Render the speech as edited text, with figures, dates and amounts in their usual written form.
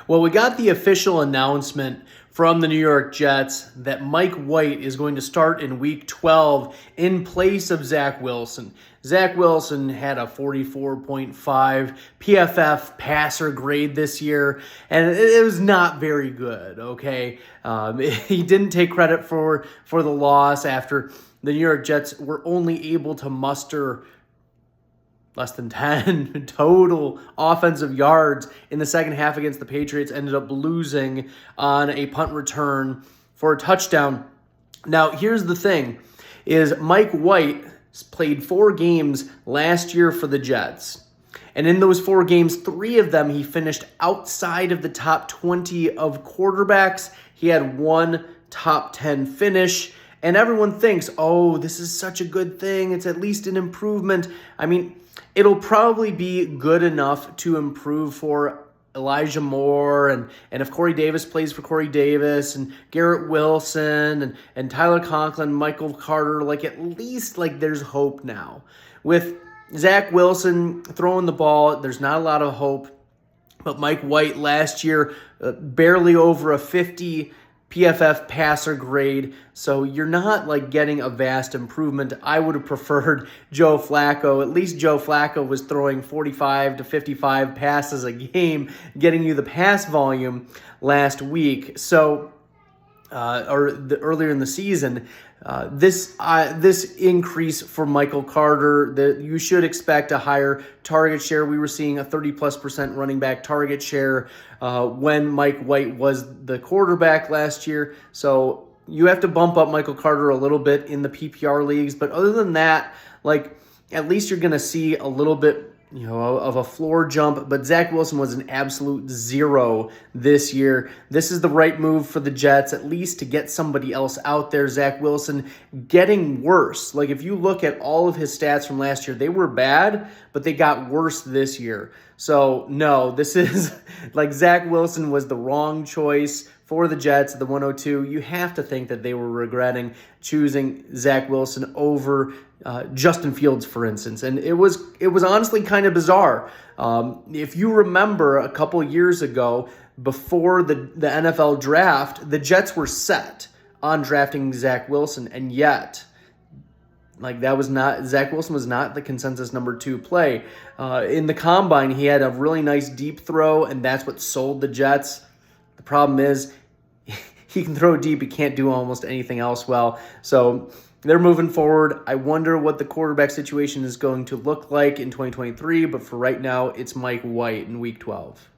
Well, we got the official announcement from the New York Jets that Mike White is going to start in Week 12 in place of Zach Wilson. Zach Wilson had a 44.5 PFF passer grade this year, and it was not very good, okay? He didn't take credit for the loss after the New York Jets were only able to muster less than 10 total offensive yards in the second half against the Patriots, ended up losing on a punt return for a touchdown. Now, here's the thing, is Mike White played 4 games last year for the Jets. And in those 4 games, 3 of them he finished outside of the top 20 of quarterbacks. He had 1 top 10 finish. And everyone thinks, oh, this is such a good thing. It's at least an improvement. I mean, it'll probably be good enough to improve for Elijah Moore, and if Corey Davis plays for Corey Davis, and Garrett Wilson, and Tyler Conklin, Michael Carter, at least there's hope now. With Zach Wilson throwing the ball, there's not a lot of hope. But Mike White last year, barely over a 50 PFF passer grade, so you're not getting a vast improvement. I would have preferred Joe Flacco. At least Joe Flacco was throwing 45 to 55 passes a game, getting you the pass volume last week. So, earlier in the season, this increase for Michael Carter, that you should expect a higher target share. We were seeing a 30+% running back target share when Mike White was the quarterback last year. So you have to bump up Michael Carter a little bit in the PPR leagues. But other than that, at least you're going to see a little bit of a floor jump, but Zach Wilson was an absolute zero this year. This is the right move for the Jets, at least to get somebody else out there. Zach Wilson getting worse. If you look at all of his stats from last year, they were bad, but they got worse this year. So no, this is Zach Wilson was the wrong choice for the Jets at the 102. You have to think that they were regretting choosing Zach Wilson over Justin Fields, for instance. And it was honestly kind of bizarre. If you remember a couple years ago, before the NFL draft, the Jets were set on drafting Zach Wilson, and yet Zach Wilson was not the consensus number 2 play. In the combine, he had a really nice deep throw, and that's what sold the Jets. The problem is he can throw deep. He can't do almost anything else well. So they're moving forward. I wonder what the quarterback situation is going to look like in 2023, but for right now, it's Mike White in Week 12.